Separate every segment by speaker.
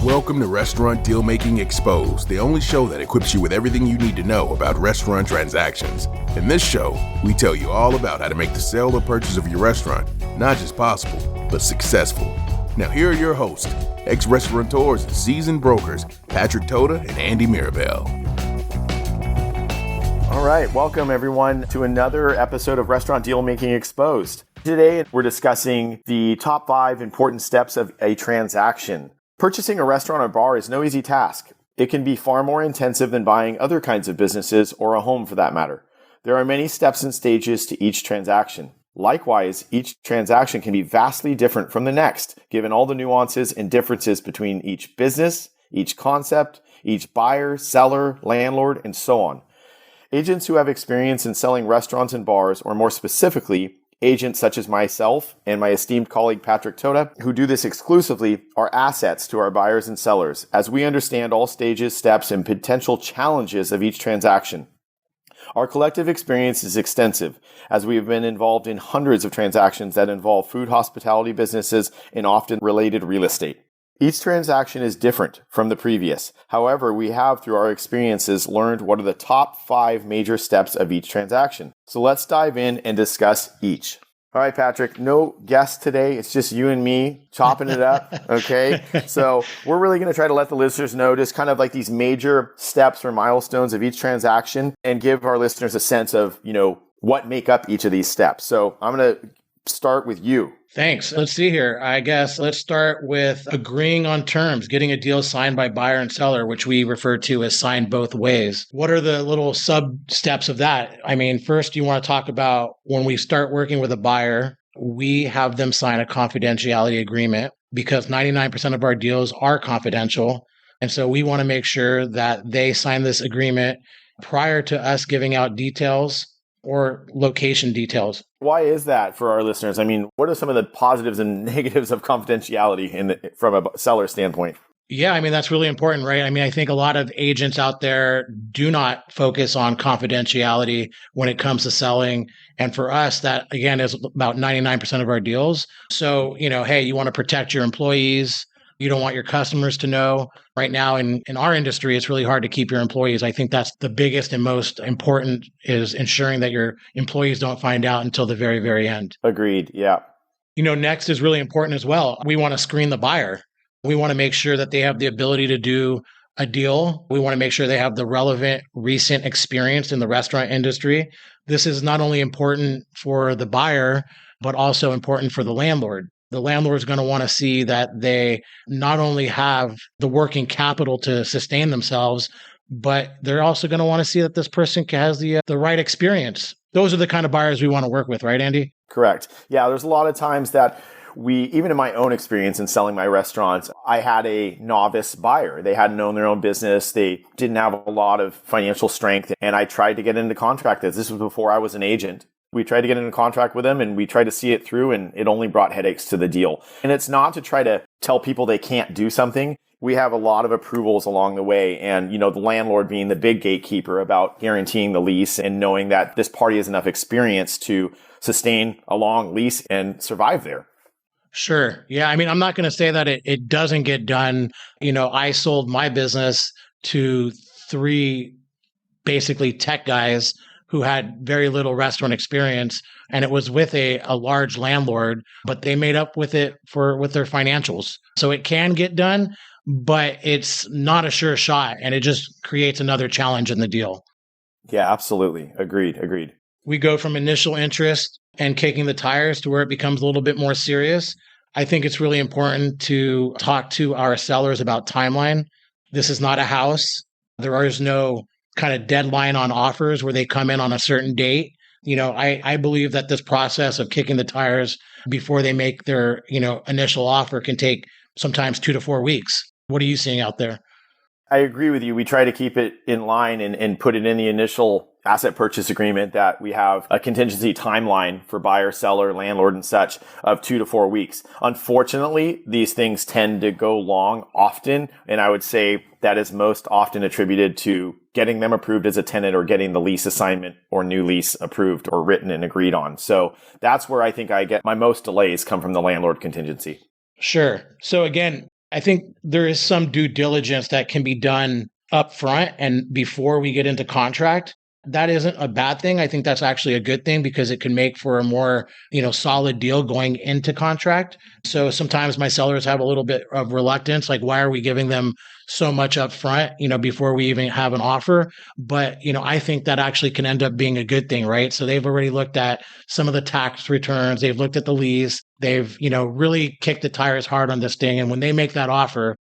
Speaker 1: Welcome to Restaurant Deal Making Exposed, the only show that equips you with everything you need to know about restaurant transactions. In this show, we tell you all about how to make the sale or purchase of your restaurant not just possible, but successful. Now here are your hosts, ex-restaurateurs and seasoned brokers, Patrick Toda and Andy Mirabel.
Speaker 2: All right, welcome everyone to another episode of Restaurant Deal Making Exposed. Today, we're discussing the top 5 important steps of a transaction. Purchasing a restaurant or bar is no easy task. It can be far more intensive than buying other kinds of businesses or a home for that matter. There are many steps and stages to each transaction. Likewise, each transaction can be vastly different from the next, given all the nuances and differences between each business, each concept, each buyer, seller, landlord, and so on. Agents who have experience in selling restaurants and bars, or more specifically, agents such as myself and my esteemed colleague Patrick Toda, who do this exclusively, are assets to our buyers and sellers, as we understand all stages, steps, and potential challenges of each transaction. Our collective experience is extensive, as we have been involved in hundreds of transactions that involve food hospitality businesses and often related real estate. Each transaction is different from the previous. However, we have, through our experiences, learned what are the top 5 major steps of each transaction. So let's dive in and discuss each. All right, Patrick, no guest today. It's just you and me chopping it up, okay? So we're really going to try to let the listeners know just kind of like these major steps or milestones of each transaction and give our listeners a sense of, what make up each of these steps. So I'm going to start with you.
Speaker 3: Thanks. Let's see here. I guess let's start with agreeing on terms, getting a deal signed by buyer and seller, which we refer to as signed both ways. What are the little sub steps of that? I mean, first, you want to talk about when we start working with a buyer, we have them sign a confidentiality agreement because 99% of our deals are confidential. And so we want to make sure that they sign this agreement prior to us giving out details or location details.
Speaker 2: Why is that for our listeners? I mean, what are some of the positives and negatives of confidentiality from a seller standpoint?
Speaker 3: Yeah, I mean, that's really important, right? I mean, I think a lot of agents out there do not focus on confidentiality when it comes to selling. And for us, that, again, is about 99% of our deals. So, hey, you want to protect your employees. You don't want your customers to know. Right now in our industry, it's really hard to keep your employees. I think that's the biggest and most important is ensuring that your employees don't find out until the very, very end.
Speaker 2: Agreed. Yeah.
Speaker 3: Next is really important as well. We want to screen the buyer. We want to make sure that they have the ability to do a deal. We want to make sure they have the relevant recent experience in the restaurant industry. This is not only important for the buyer, but also important for the landlord. The landlord is going to want to see that they not only have the working capital to sustain themselves, but they're also going to want to see that this person has the right experience. Those are the kind of buyers we want to work with, right, Andy?
Speaker 2: Correct. Yeah, there's a lot of times that even in my own experience in selling my restaurants, I had a novice buyer. They hadn't owned their own business. They didn't have a lot of financial strength. And I tried to get into contract. This was before I was an agent. We tried to get into contract with them and we tried to see it through, and it only brought headaches to the deal. And it's not to try to tell people they can't do something. We have a lot of approvals along the way, and the landlord being the big gatekeeper about guaranteeing the lease and knowing that this party has enough experience to sustain a long lease and survive there.
Speaker 3: Sure. Yeah. I mean, I'm not going to say that it doesn't get done. I sold my business to 3 basically tech guys who had very little restaurant experience, and it was with a large landlord, but they made up with it with their financials. So it can get done, but it's not a sure shot, and it just creates another challenge in the deal.
Speaker 2: Yeah, absolutely. Agreed.
Speaker 3: We go from initial interest and kicking the tires to where it becomes a little bit more serious. I think it's really important to talk to our sellers about timeline. This is not a house. There is no kind of deadline on offers where they come in on a certain date. I believe that this process of kicking the tires before they make their, initial offer can take sometimes 2 to 4 weeks. What are you seeing out there?
Speaker 2: I agree with you. We try to keep it in line and put it in the initial asset purchase agreement that we have a contingency timeline for buyer, seller, landlord, and such of 2 to 4 weeks. Unfortunately, these things tend to go long often. And I would say that is most often attributed to getting them approved as a tenant or getting the lease assignment or new lease approved or written and agreed on. So that's where I think I get my most delays come from the landlord contingency.
Speaker 3: Sure. So again, I think there is some due diligence that can be done up front and before we get into contract. That isn't a bad thing. I think that's actually a good thing because it can make for a more, solid deal going into contract. So sometimes my sellers have a little bit of reluctance, like why are we giving them so much up front, before we even have an offer? But, I think that actually can end up being a good thing, right? So they've already looked at some of the tax returns, they've looked at the lease, they've, really kicked the tires hard on this thing. And when they make that offer,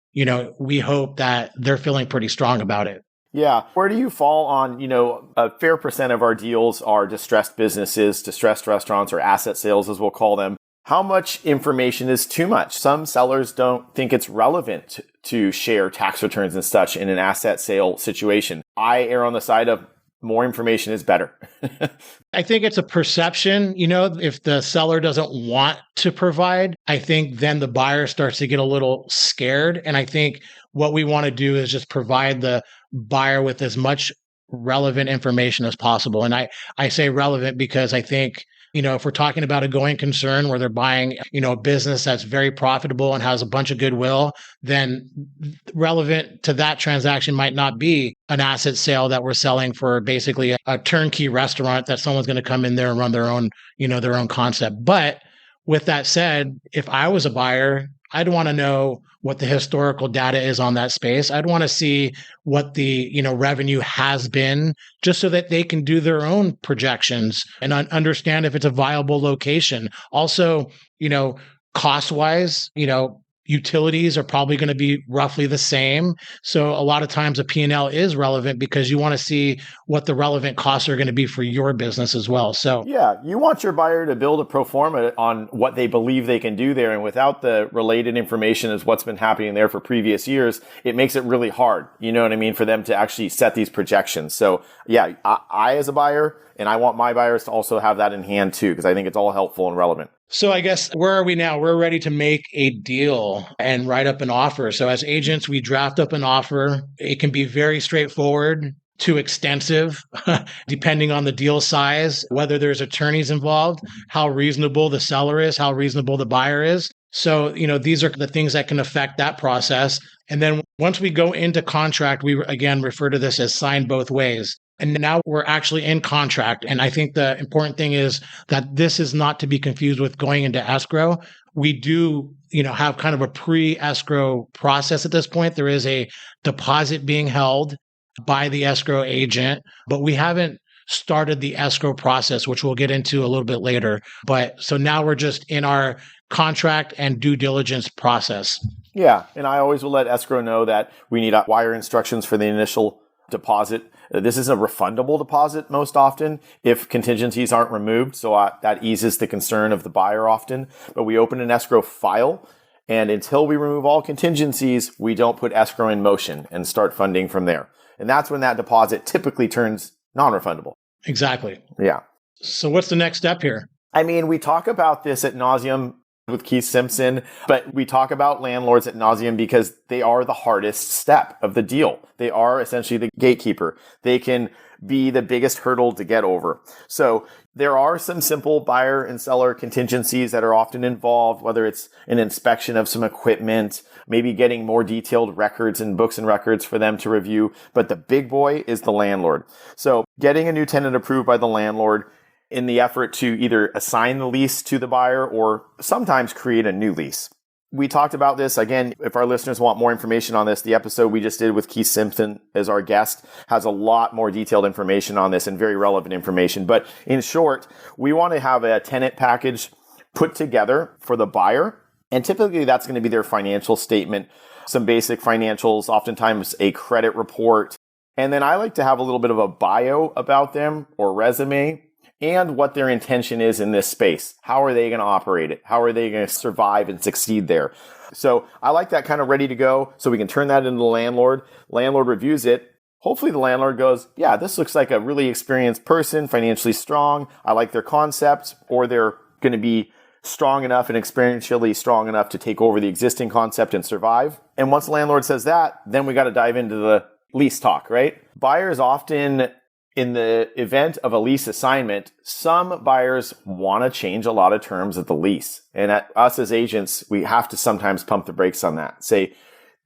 Speaker 3: we hope that they're feeling pretty strong about it.
Speaker 2: Yeah. Where do you fall on, a fair percent of our deals are distressed businesses, distressed restaurants, or asset sales, as we'll call them. How much information is too much? Some sellers don't think it's relevant to share tax returns and such in an asset sale situation. I err on the side of more information is better.
Speaker 3: I think it's a perception. If the seller doesn't want to provide, I think then the buyer starts to get a little scared. And I think what we want to do is just provide the buyer with as much relevant information as possible. And I say relevant because I think, if we're talking about a going concern where they're buying, a business that's very profitable and has a bunch of goodwill, then relevant to that transaction might not be an asset sale that we're selling for basically a turnkey restaurant that someone's going to come in there and run their own, their own concept. But with that said, if I was a buyer, I'd want to know what the historical data is on that space. I'd want to see what the, revenue has been just so that they can do their own projections and understand if it's a viable location. Also, cost-wise, utilities are probably going to be roughly the same. So a lot of times a P&L is relevant because you want to see what the relevant costs are going to be for your business as well. So
Speaker 2: yeah, you want your buyer to build a pro forma on what they believe they can do there. And without the related information as what's been happening there for previous years, it makes it really hard, for them to actually set these projections. So yeah, I as a buyer, and I want my buyers to also have that in hand too, because I think it's all helpful and relevant.
Speaker 3: So I guess where are we now? We're ready to make a deal and write up an offer. So as agents, we draft up an offer. It can be very straightforward to extensive, depending on the deal size, whether there's attorneys involved, how reasonable the seller is, how reasonable the buyer is. So, these are the things that can affect that process. And then once we go into contract, we again refer to this as signed both ways. And now we're actually in contract. And I think the important thing is that this is not to be confused with going into escrow. We do, have kind of a pre-escrow process at this point. There is a deposit being held by the escrow agent, but we haven't started the escrow process, which we'll get into a little bit later. But so now we're just in our contract and due diligence process.
Speaker 2: Yeah. And I always will let escrow know that we need wire instructions for the initial deposit. This is a refundable deposit most often if contingencies aren't removed. So that eases the concern of the buyer often. But we open an escrow file. And until we remove all contingencies, we don't put escrow in motion and start funding from there. And that's when that deposit typically turns non-refundable.
Speaker 3: Exactly.
Speaker 2: Yeah.
Speaker 3: So what's the next step here?
Speaker 2: I mean, we talk about this ad nauseum with Keith Simpson, but we talk about landlords ad nauseum because they are the hardest step of the deal. They are essentially the gatekeeper. They can be the biggest hurdle to get over. So there are some simple buyer and seller contingencies that are often involved, whether it's an inspection of some equipment, maybe getting more detailed records and books and records for them to review. But the big boy is the landlord. So getting a new tenant approved by the landlord in the effort to either assign the lease to the buyer or sometimes create a new lease. We talked about this. Again, if our listeners want more information on this, the episode we just did with Keith Simpson as our guest has a lot more detailed information on this and very relevant information. But in short, we want to have a tenant package put together for the buyer. And typically that's going to be their financial statement, some basic financials, oftentimes a credit report. And then I like to have a little bit of a bio about them or resume, and what their intention is in this space. How are they going to operate it? How are they going to survive and succeed there? So I like that kind of ready to go so we can turn that into the landlord. Landlord reviews it. Hopefully the landlord goes, yeah, this looks like a really experienced person, financially strong. I like their concept, or they're going to be strong enough and experientially strong enough to take over the existing concept and survive. And once the landlord says that, then we got to dive into the lease talk, right? Buyers often in the event of a lease assignment, some buyers want to change a lot of terms of the lease. And at us as agents, we have to sometimes pump the brakes on that. Say,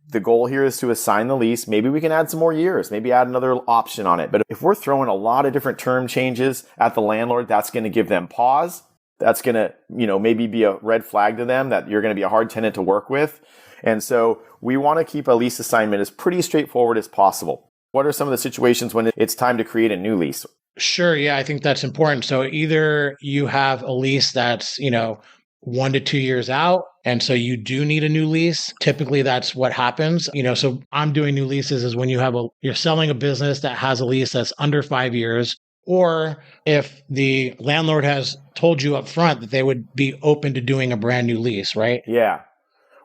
Speaker 2: the goal here is to assign the lease. Maybe we can add some more years, maybe add another option on it. But if we're throwing a lot of different term changes at the landlord, that's going to give them pause. That's going to, maybe be a red flag to them that you're going to be a hard tenant to work with. And so we want to keep a lease assignment as pretty straightforward as possible. What are some of the situations when it's time to create a new lease?
Speaker 3: Sure. Yeah, I think that's important. So either you have a lease that's, 1 to 2 years out, and so you do need a new lease. Typically, that's what happens. So I'm doing new leases is when you're selling a business that has a lease that's under 5 years, or if the landlord has told you up front that they would be open to doing a brand new lease, right?
Speaker 2: Yeah.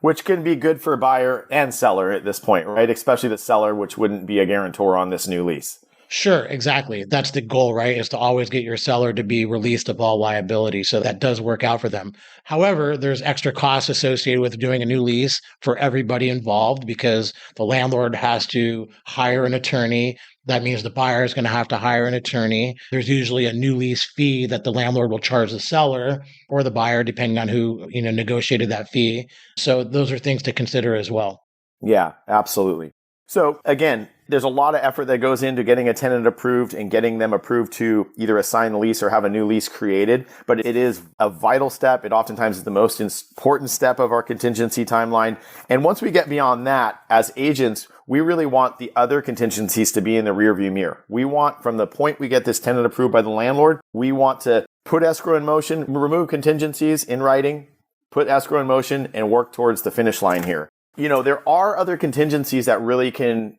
Speaker 2: Which can be good for buyer and seller at this point, right? Especially the seller, which wouldn't be a guarantor on this new lease.
Speaker 3: Sure, exactly. That's the goal, right? Is to always get your seller to be released of all liability. So that does work out for them. However, there's extra costs associated with doing a new lease for everybody involved because the landlord has to hire an attorney. That means the buyer is going to have to hire an attorney. There's usually a new lease fee that the landlord will charge the seller or the buyer, depending on who, negotiated that fee. So those are things to consider as well.
Speaker 2: Yeah, absolutely. So again, there's a lot of effort that goes into getting a tenant approved and getting them approved to either assign the lease or have a new lease created. But it is a vital step. It oftentimes is the most important step of our contingency timeline. And once we get beyond that, as agents, we really want the other contingencies to be in the rearview mirror. We want, from the point we get this tenant approved by the landlord, we want to put escrow in motion, remove contingencies in writing, put escrow in motion, and work towards the finish line here. There are other contingencies that really can,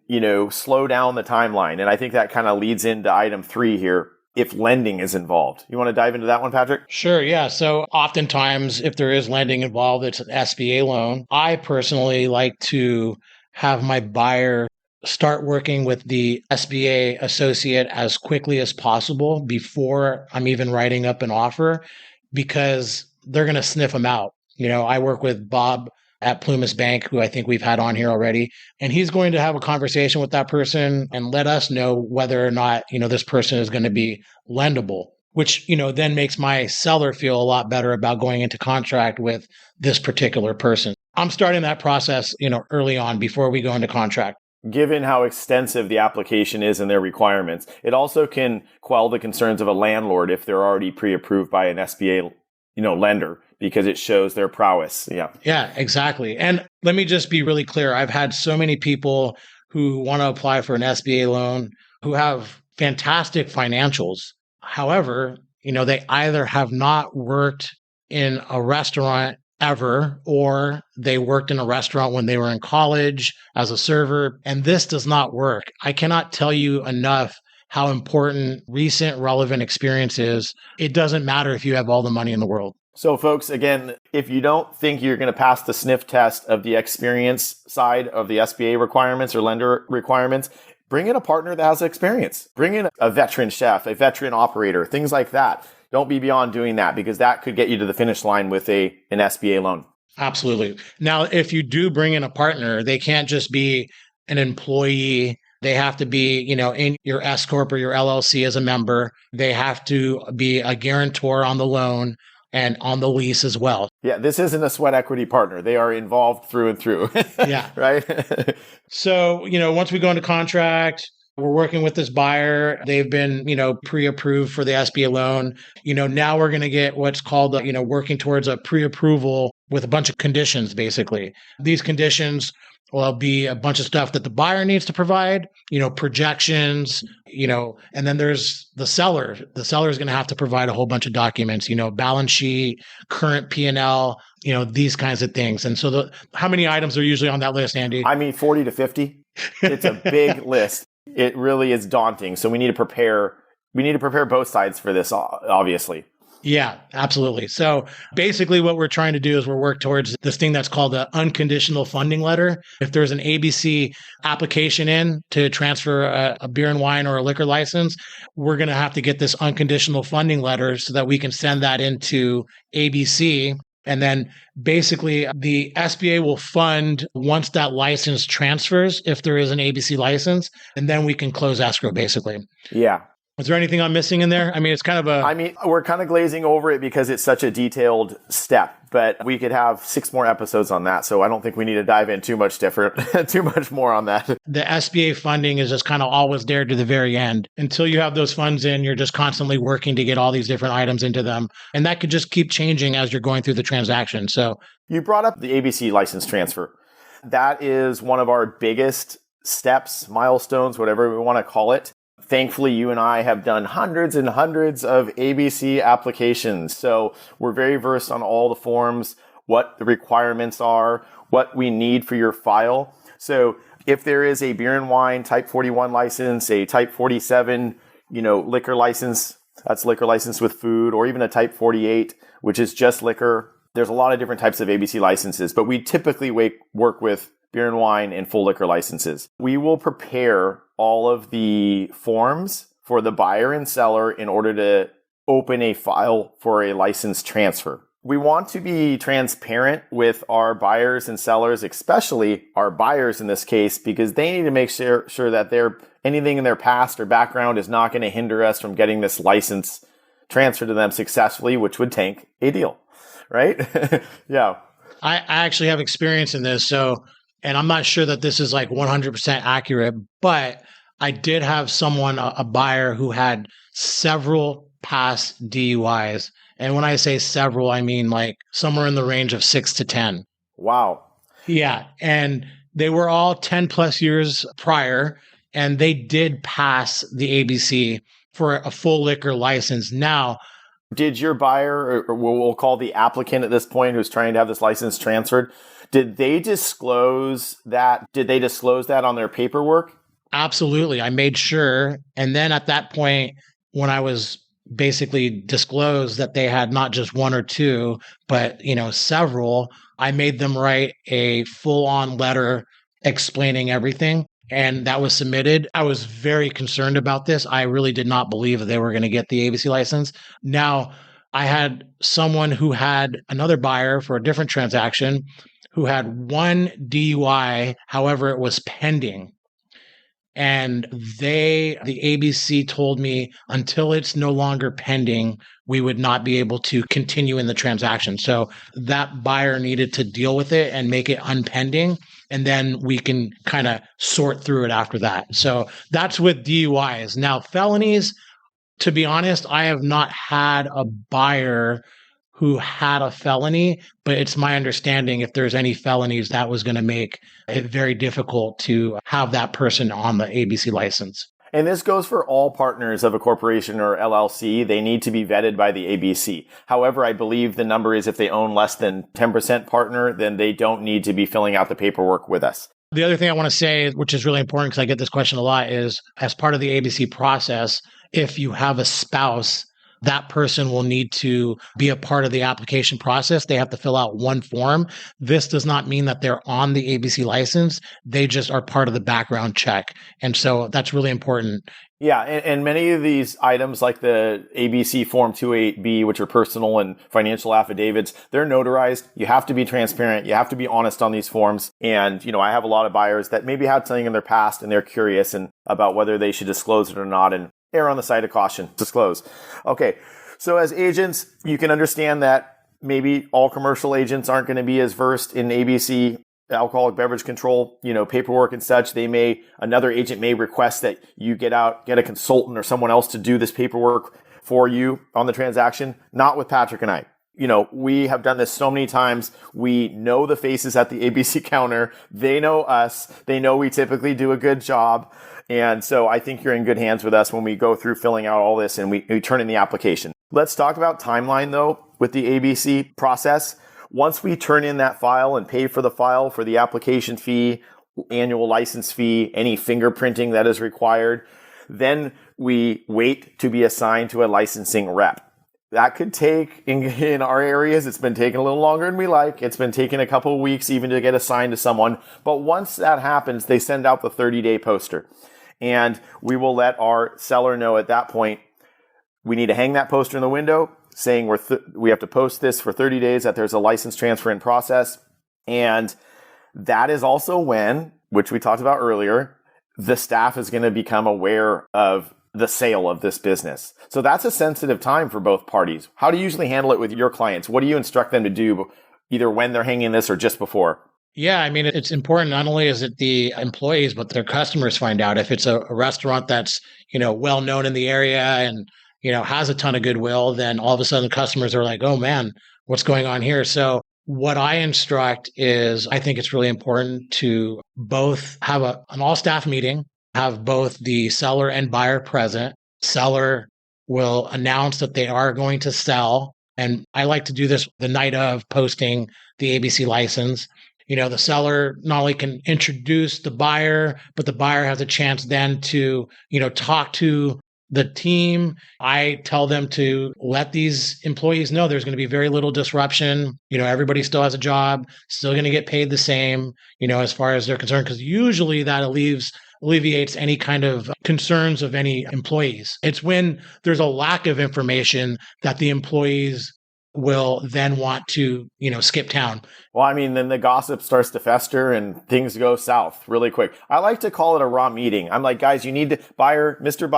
Speaker 2: slow down the timeline. And I think that kind of leads into item 3 here, if lending is involved. You want to dive into that one, Patrick?
Speaker 3: Sure, yeah. So oftentimes, if there is lending involved, it's an SBA loan. I personally like to have my buyer start working with the SBA associate as quickly as possible before I'm even writing up an offer, because they're going to sniff them out. I work with Bob at Plumas Bank, who I think we've had on here already. And he's going to have a conversation with that person and let us know whether or not, this person is going to be lendable, which, then makes my seller feel a lot better about going into contract with this particular person. I'm starting that process, early on before we go into contract.
Speaker 2: Given how extensive the application is and their requirements, it also can quell the concerns of a landlord if they're already pre-approved by an SBA, lender, because it shows their prowess.
Speaker 3: Yeah, exactly. And let me just be really clear. I've had so many people who want to apply for an SBA loan who have fantastic financials. However, they either have not worked in a restaurant ever, or they worked in a restaurant when they were in college as a server, and this does not work. I cannot tell you enough how important recent relevant experience is. It doesn't matter if you have all the money in the world.
Speaker 2: So folks, again, if you don't think you're going to pass the sniff test of the experience side of the SBA requirements or lender requirements, bring in a partner that has experience. Bring in a veteran chef, a veteran operator, things like that. Don't be beyond doing that, because that could get you to the finish line with an SBA loan.
Speaker 3: Absolutely. Now, if you do bring in a partner, they can't just be an employee. They have to be, in your S Corp or your LLC as a member. They have to be a guarantor on the loan and on the lease as well.
Speaker 2: Yeah, this isn't a sweat equity partner. They are involved through and through.
Speaker 3: Yeah.
Speaker 2: Right?
Speaker 3: So, once we go into contract, we're working with this buyer. They've been, pre-approved for the SBA loan. Now we're going to get what's called, working towards a pre-approval with a bunch of conditions, basically. These conditions will be a bunch of stuff that the buyer needs to provide, projections, and then there's the seller. The seller is going to have to provide a whole bunch of documents, balance sheet, current P&L, these kinds of things. And so how many items are usually on that list, Andy?
Speaker 2: 40 to 50. It's a big list. It really is daunting. So we need to prepare both sides for this, obviously.
Speaker 3: Yeah, absolutely. So basically what we're trying to do is we're work towards this thing that's called an unconditional funding letter. If there's an ABC application in to transfer a beer and wine or a liquor license, we're going to have to get this unconditional funding letter so that we can send that into ABC. And then basically the SBA will fund once that license transfers, if there is an ABC license, and then we can close escrow basically.
Speaker 2: Yeah.
Speaker 3: Is there anything I'm missing in there? I mean, it's kind of
Speaker 2: I mean, we're kind of glazing over it because it's such a detailed step, but we could have 6 more episodes on that. So I don't think we need to dive in too much more on that.
Speaker 3: The SBA funding is just kind of always there to the very end. Until you have those funds in, you're just constantly working to get all these different items into them. And that could just keep changing as you're going through the transaction. So
Speaker 2: you brought up the ABC license transfer. That is one of our biggest steps, milestones, whatever we want to call it. Thankfully, you and I have done hundreds and hundreds of ABC applications. So we're very versed on all the forms, what the requirements are, what we need for your file. So if there is a beer and wine type 41 license, a type 47, liquor license, that's liquor license with food, or even a type 48, which is just liquor. There's a lot of different types of ABC licenses, but we typically work with beer and wine and full liquor licenses. We will prepare all of the forms for the buyer and seller in order to open a file for a license transfer. We want to be transparent with our buyers and sellers, especially our buyers in this case, because they need to make sure that anything in their past or background is not going to hinder us from getting this license transferred to them successfully, which would tank a deal, right? Yeah.
Speaker 3: I actually have experience in this. And I'm not sure that this is like 100% accurate, but I did have someone, a buyer who had several past DUIs. And when I say several, I mean like somewhere in the range of 6 to 10.
Speaker 2: Wow.
Speaker 3: Yeah. And they were all 10 plus years prior, and they did pass the ABC for a full liquor license. Now,
Speaker 2: did your buyer, or we'll call the applicant at this point who's trying to have this license transferred, did they disclose that? Did they disclose that on their paperwork?
Speaker 3: Absolutely. I made sure. And then at that point, when I was basically disclosed that they had not just one or two, but, several, I made them write a full-on letter explaining everything. And that was submitted. I was very concerned about this. I really did not believe that they were going to get the ABC license. Now, I had someone who had another buyer for a different transaction who had one DUI, however, it was pending. And the ABC told me until it's no longer pending, we would not be able to continue in the transaction. So that buyer needed to deal with it and make it unpending. And then we can kind of sort through it after that. So that's with DUIs. Now, felonies, to be honest, I have not had a buyer who had a felony, but it's my understanding if there's any felonies, that was going to make it very difficult to have that person on the ABC license.
Speaker 2: And this goes for all partners of a corporation or LLC. They need to be vetted by the ABC. However, I believe the number is if they own less than 10% partner, then they don't need to be filling out the paperwork with us.
Speaker 3: The other thing I want to say, which is really important because I get this question a lot, is as part of the ABC process, if you have a spouse, that person will need to be a part of the application process. They have to fill out one form. This does not mean that they're on the ABC license. They just are part of the background check. And so that's really important.
Speaker 2: Yeah, and many of these items like the ABC Form 28B, which are personal and financial affidavits, they're notarized. You have to be transparent. You have to be honest on these forms. And, I have a lot of buyers that maybe had something in their past and they're curious about whether they should disclose it or not. And err on the side of caution, disclose. Okay, so as agents, you can understand that maybe all commercial agents aren't going to be as versed in ABC, alcoholic beverage control, paperwork and such. Another agent may request that you get a consultant or someone else to do this paperwork for you on the transaction. Not with Patrick and I. We have done this so many times. We know the faces at the ABC counter. They know us. They know we typically do a good job. And so I think you're in good hands with us when we go through filling out all this and we turn in the application. Let's talk about timeline though with the ABC process. Once we turn in that file and pay for the file for the application fee, annual license fee, any fingerprinting that is required, then we wait to be assigned to a licensing rep. That could take, in our areas, it's been taking a little longer than we like. It's been taking a couple of weeks even to get assigned to someone. But once that happens, they send out the 30-day poster. And we will let our seller know at that point, we need to hang that poster in the window saying we have to post this for 30 days, that there's a license transfer in process. And that is also when, which we talked about earlier, the staff is going to become aware of the sale of this business. So that's a sensitive time for both parties. How do you usually handle it with your clients? What do you instruct them to do either when they're hanging this or just before?
Speaker 3: Yeah, I mean, it's important. Not only is it the employees, but their customers find out. If it's a restaurant that's, well known in the area and, has a ton of goodwill, then all of a sudden customers are like, oh man, what's going on here? So what I instruct is I think it's really important to both have an all staff meeting, have both the seller and buyer present. Seller will announce that they are going to sell. And I like to do this the night of posting the ABC license. The seller not only can introduce the buyer, but the buyer has a chance then to, talk to the team. I tell them to let these employees know there's going to be very little disruption. Everybody still has a job, still going to get paid the same, as far as they're concerned, because usually that alleviates any kind of concerns of any employees. It's when there's a lack of information that the employees will then want to, skip town.
Speaker 2: Well, I mean, then the gossip starts to fester and things go south really quick. I like to call it a raw meeting. I'm like, guys, you need to Mr. and Mrs.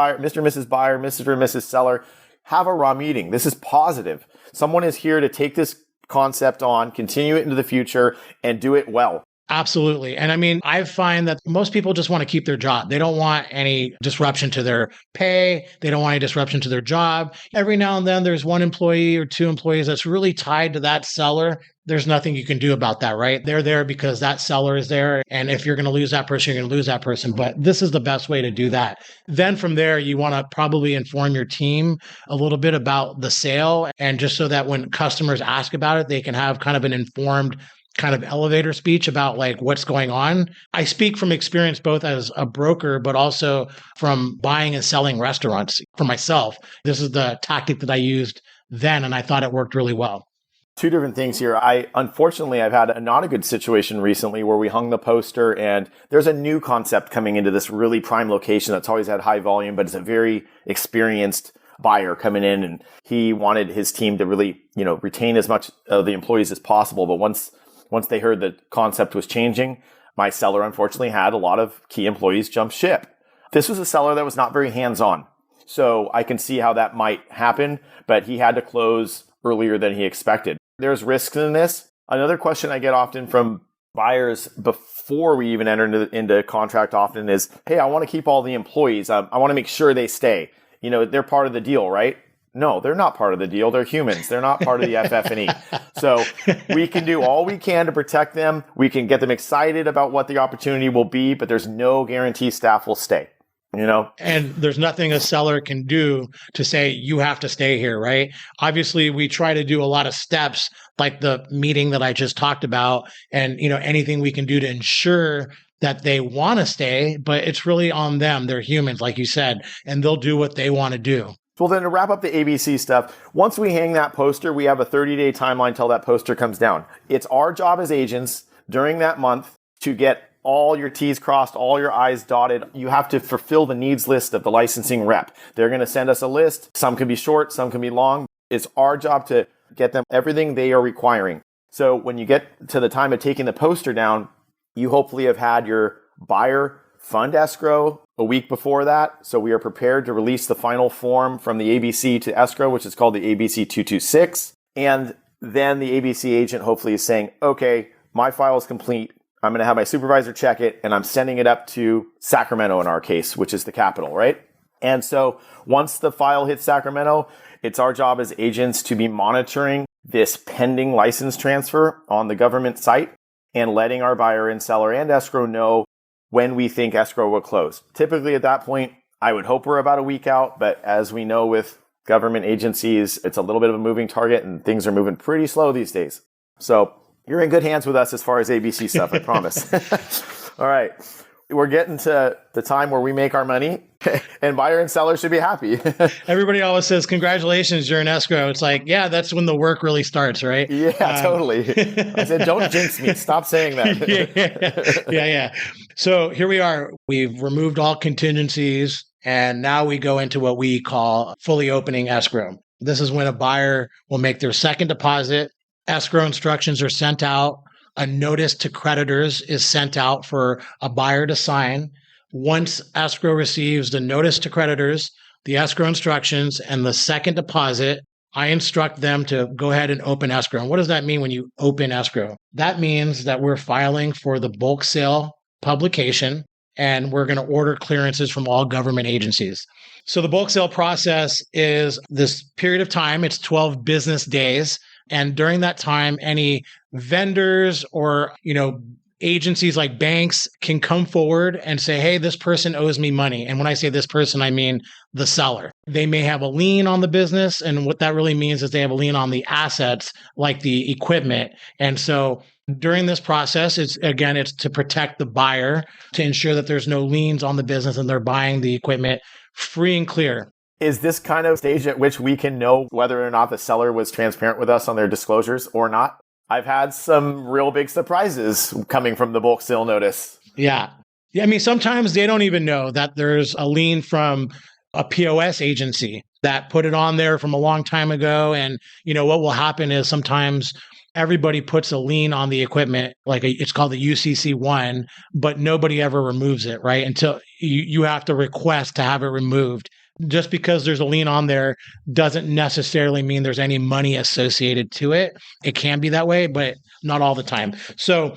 Speaker 2: Buyer, Mr. and Mrs. Seller, have a raw meeting. This is positive. Someone is here to take this concept on, continue it into the future, and do it well.
Speaker 3: Absolutely. And I mean, I find that most people just want to keep their job. They don't want any disruption to their pay. They don't want any disruption to their job. Every now and then there's one employee or two employees that's really tied to that seller. There's nothing you can do about that, right? They're there because that seller is there. And if you're going to lose that person, you're going to lose that person. But this is the best way to do that. Then from there, you want to probably inform your team a little bit about the sale. And just so that when customers ask about it, they can have kind of an informed kind of elevator speech about like what's going on. I speak from experience both as a broker, but also from buying and selling restaurants for myself. This is the tactic that I used then, and I thought it worked really well.
Speaker 2: Two different things here. Unfortunately, I've had not a good situation recently where we hung the poster and there's a new concept coming into this really prime location that's always had high volume, but it's a very experienced buyer coming in, and he wanted his team to really, retain as much of the employees as possible. But once they heard the concept was changing, my seller unfortunately had a lot of key employees jump ship. This was a seller that was not very hands-on. So I can see how that might happen, but he had to close earlier than he expected. There's risks in this. Another question I get often from buyers before we even enter into contract often is, hey, I want to keep all the employees. I want to make sure they stay. They're part of the deal, right? No, they're not part of the deal. They're humans. They're not part of the FF&E. So we can do all we can to protect them. We can get them excited about what the opportunity will be, but there's no guarantee staff will stay.
Speaker 3: And there's nothing a seller can do to say, you have to stay here, right? Obviously, we try to do a lot of steps like the meeting that I just talked about and, anything we can do to ensure that they want to stay, but it's really on them. They're humans, like you said, and they'll do what they want to do.
Speaker 2: Well, then to wrap up the ABC stuff, once we hang that poster, we have a 30-day timeline till that poster comes down. It's our job as agents during that month to get all your T's crossed, all your I's dotted. You have to fulfill the needs list of the licensing rep. They're going to send us a list. Some can be short, some can be long. It's our job to get them everything they are requiring. So when you get to the time of taking the poster down, you hopefully have had your buyer fund escrow a week before that. So we are prepared to release the final form from the ABC to escrow, which is called the ABC 226. And then the ABC agent hopefully is saying, okay, my file is complete. I'm going to have my supervisor check it, and I'm sending it up to Sacramento in our case, which is the capital, right? And so once the file hits Sacramento, it's our job as agents to be monitoring this pending license transfer on the government site and letting our buyer and seller and escrow know when we think escrow will close. Typically at that point, I would hope we're about a week out, but as we know with government agencies, it's a little bit of a moving target and things are moving pretty slow these days. So you're in good hands with us as far as ABC stuff, I promise. All right. We're getting to the time where we make our money and buyer and seller should be happy.
Speaker 3: Everybody always says, congratulations, you're in escrow. It's like, yeah, that's when the work really starts, right?
Speaker 2: Yeah, totally. I said, don't jinx me. Stop saying that.
Speaker 3: Yeah. So here we are. We've removed all contingencies and now we go into what we call fully opening escrow. This is when a buyer will make their second deposit. Escrow instructions are sent out. A notice to creditors is sent out for a buyer to sign. Once escrow receives the notice to creditors, the escrow instructions and the second deposit, I instruct them to go ahead and open escrow. And what does that mean when you open escrow? That means that we're filing for the bulk sale publication and we're going to order clearances from all government agencies. So the bulk sale process is this period of time. It's 12 business days. And during that time, any vendors or, agencies like banks can come forward and say, hey, this person owes me money. And when I say this person, I mean the seller. They may have a lien on the business. And what that really means is they have a lien on the assets, like the equipment. And so during this process, it's to protect the buyer, to ensure that there's no liens on the business and they're buying the equipment free and clear.
Speaker 2: Is this kind of stage at which we can know whether or not the seller was transparent with us on their disclosures or not? I've had some real big surprises coming from the bulk sale notice.
Speaker 3: Yeah. I mean, sometimes they don't even know that there's a lien from a POS agency that put it on there from a long time ago. And, what will happen is sometimes everybody puts a lien on the equipment, it's called the UCC1, but nobody ever removes it, right? Until you have to request to have it removed. Just because there's a lien on there doesn't necessarily mean there's any money associated to it. It can be that way, but not all the time. So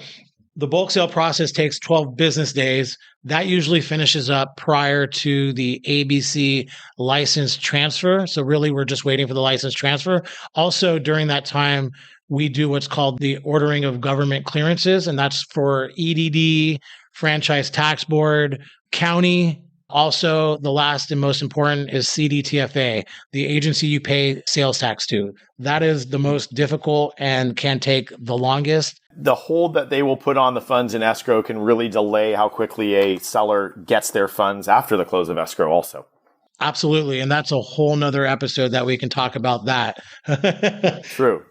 Speaker 3: the bulk sale process takes 12 business days. That usually finishes up prior to the ABC license transfer. So really, we're just waiting for the license transfer. Also, during that time, we do what's called the ordering of government clearances, and that's for EDD, Franchise Tax Board, county. Also, the last and most important is CDTFA, the agency you pay sales tax to. That is the most difficult and can take the longest.
Speaker 2: The hold that they will put on the funds in escrow can really delay how quickly a seller gets their funds after the close of escrow also.
Speaker 3: Absolutely. And that's a whole nother episode that we can talk about that.
Speaker 2: True.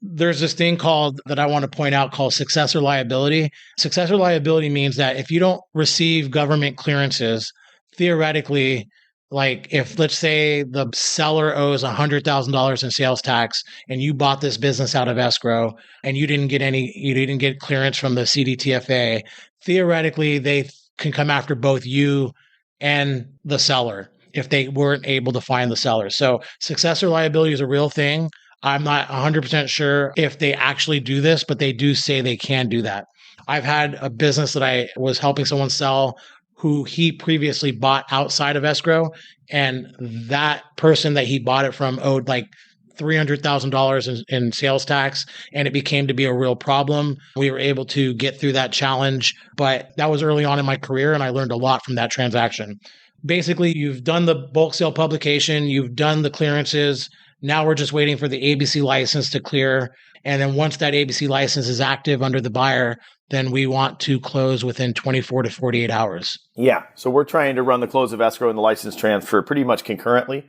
Speaker 3: There's this thing that I want to point out called successor liability. Successor liability means that if you don't receive government clearances, theoretically, if let's say the seller owes $100,000 in sales tax and you bought this business out of escrow and you didn't get clearance from the CDTFA, theoretically, they can come after both you and the seller if they weren't able to find the seller. So successor liability is a real thing. I'm not 100% sure if they actually do this, but they do say they can do that. I've had a business that I was helping someone sell who he previously bought outside of escrow, and that person that he bought it from owed $300,000 in sales tax, and it became to be a real problem. We were able to get through that challenge, but that was early on in my career, and I learned a lot from that transaction. Basically, you've done the bulk sale publication, you've done the clearances. Now we're just waiting for the ABC license to clear. And then once that ABC license is active under the buyer, then we want to close within 24 to 48 hours.
Speaker 2: Yeah. So we're trying to run the close of escrow and the license transfer pretty much concurrently.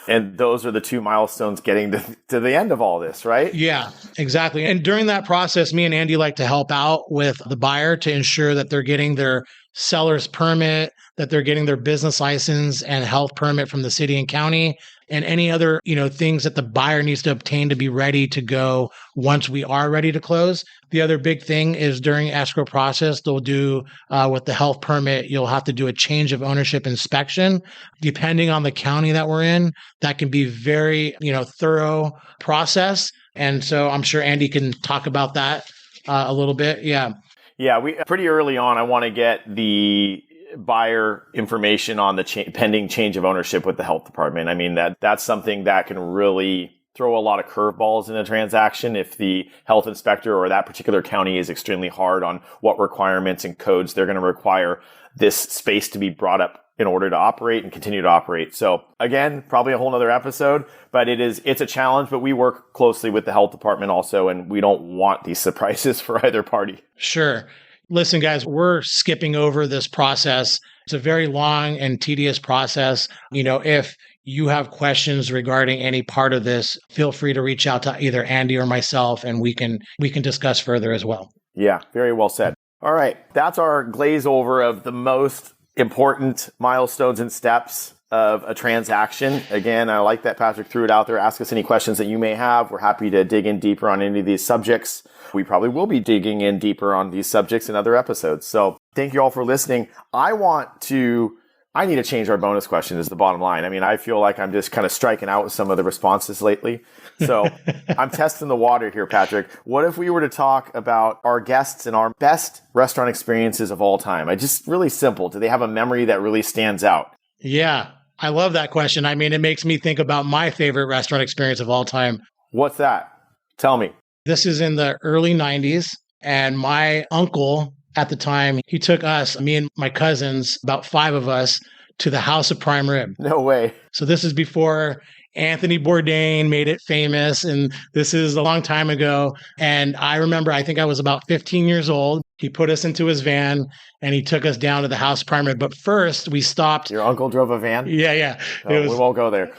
Speaker 2: And those are the two milestones getting to the end of all this, right?
Speaker 3: Yeah, exactly. And during that process, me and Andy like to help out with the buyer to ensure that they're getting their seller's permit, that they're getting their business license and health permit from the city and county, and any other, things that the buyer needs to obtain to be ready to go once we are ready to close. The other big thing is during escrow process, they'll do with the health permit, you'll have to do a change of ownership inspection. Depending on the county that we're in, that can be very, thorough process. And so I'm sure Andy can talk about that a little bit. Yeah.
Speaker 2: Yeah, we pretty early on, I want to get the buyer information on the pending change of ownership with the health department. I mean, that's something that can really throw a lot of curveballs in a transaction if the health inspector or that particular county is extremely hard on what requirements and codes they're going to require this space to be brought up in order to operate and continue to operate. So again, probably a whole nother episode, but it's a challenge, but we work closely with the health department also, and we don't want these surprises for either party.
Speaker 3: Sure. Listen, guys, we're skipping over this process. It's a very long and tedious process. If you have questions regarding any part of this, feel free to reach out to either Andy or myself, and we can discuss further as well.
Speaker 2: Yeah, very well said. All right. That's our glaze over of the most important milestones and steps of a transaction. Again, I like that Patrick threw it out there. Ask us any questions that you may have. We're happy to dig in deeper on any of these subjects. We probably will be digging in deeper on these subjects in other episodes. So thank you all for listening. I want to I need to change our bonus question is the bottom line. I mean, I feel like I'm just kind of striking out with some of the responses lately. So I'm testing the water here, Patrick. What if we were to talk about our guests and our best restaurant experiences of all time? Just really simple. Do they have a memory that really stands out?
Speaker 3: Yeah, I love that question. I mean, it makes me think about my favorite restaurant experience of all time.
Speaker 2: What's that? Tell me.
Speaker 3: This is in the early 90s. And my uncle at the time, he took us, me and my cousins, about 5 of us, to the House of Prime Rib.
Speaker 2: No way.
Speaker 3: So this is before Anthony Bourdain made it famous. And this is a long time ago. And I remember, I think I was about 15 years old. He put us into his van and he took us down to the House of Prime Rib. But first we stopped.
Speaker 2: Your uncle drove a van?
Speaker 3: Yeah.
Speaker 2: We won't go there.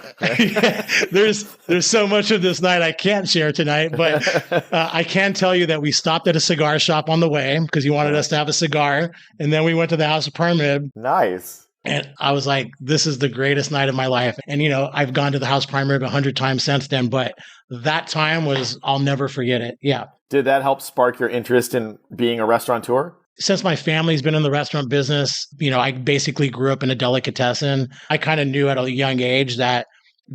Speaker 3: There's so much of this night I can't share tonight, but I can tell you that we stopped at a cigar shop on the way because he wanted us to have a cigar. And then we went to the House of Prime Rib.
Speaker 2: Nice.
Speaker 3: And I was like, this is the greatest night of my life. And, I've gone to the House Prime Rib 100 times since then, but that time I'll never forget it. Yeah.
Speaker 2: Did that help spark your interest in being a restaurateur?
Speaker 3: Since my family's been in the restaurant business, I basically grew up in a delicatessen. I kind of knew at a young age that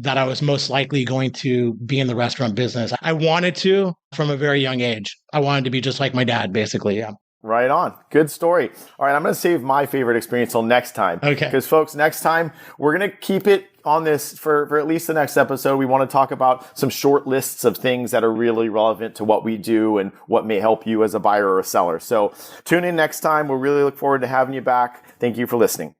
Speaker 3: I was most likely going to be in the restaurant business. I wanted to from a very young age. I wanted to be just like my dad, basically. Yeah.
Speaker 2: Right on. Good story. All right, I'm going to save my favorite experience till next time.
Speaker 3: Okay.
Speaker 2: Because folks, next time we're going to keep it on this for at least the next episode. We want to talk about some short lists of things that are really relevant to what we do and what may help you as a buyer or a seller. So tune in next time. We'll really look forward to having you back. Thank you for listening.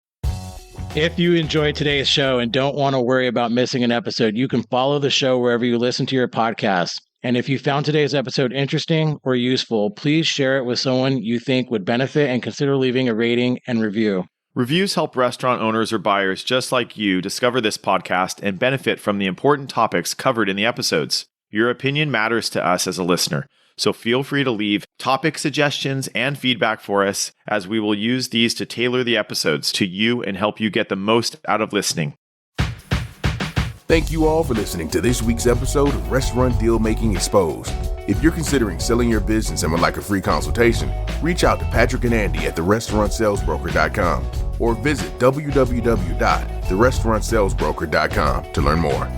Speaker 3: If you enjoyed today's show and don't want to worry about missing an episode, you can follow the show wherever you listen to your podcasts. And if you found today's episode interesting or useful, please share it with someone you think would benefit and consider leaving a rating and review.
Speaker 4: Reviews help restaurant owners or buyers just like you discover this podcast and benefit from the important topics covered in the episodes. Your opinion matters to us as a listener, so feel free to leave topic suggestions and feedback for us, as we will use these to tailor the episodes to you and help you get the most out of listening.
Speaker 1: Thank you all for listening to this week's episode of Restaurant Deal Making Exposed. If you're considering selling your business and would like a free consultation, reach out to Patrick and Andy at therestaurantsalesbroker.com or visit www.therestaurantsalesbroker.com to learn more.